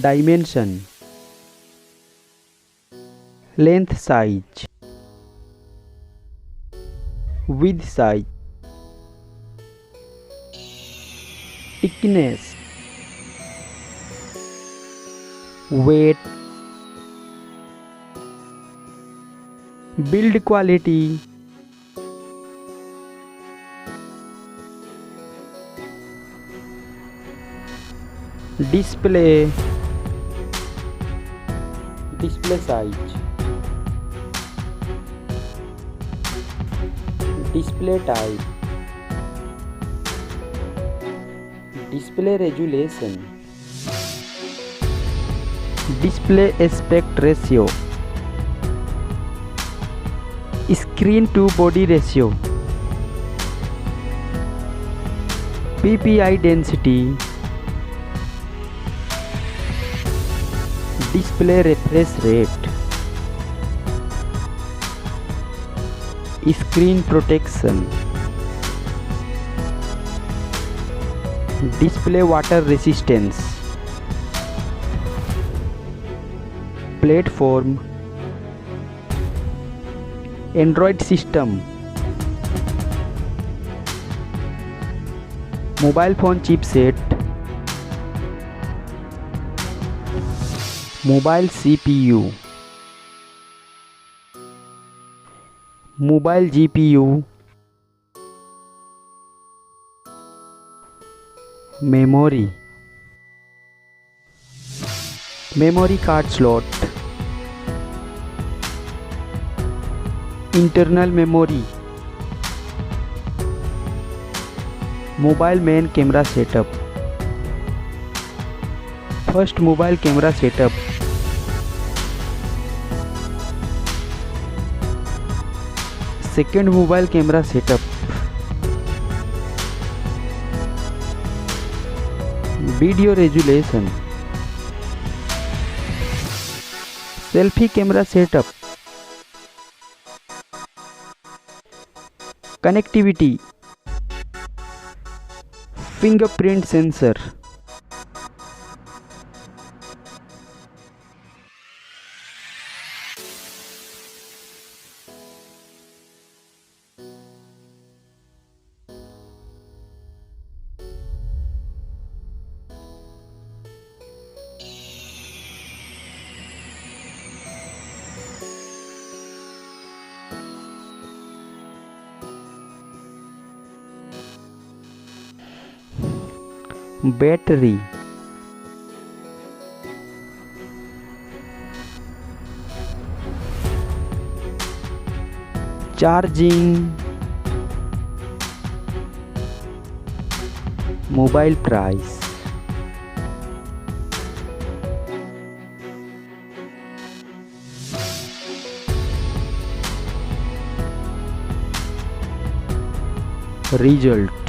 dimension, length size, width size, thickness, weight, build quality, display size, display type, display resolution, display aspect ratio, screen to body ratio, PPI density, display refresh rate, screen protection, display water resistance, platform, Android system, mobile phone chipset, mobile CPU, mobile GPU, memory card slot, internal memory, mobile main camera setup, first mobile camera setup, second mobile camera setup, video resolution, selfie camera setup, connectivity, fingerprint sensor, battery, charging, mobile price, result.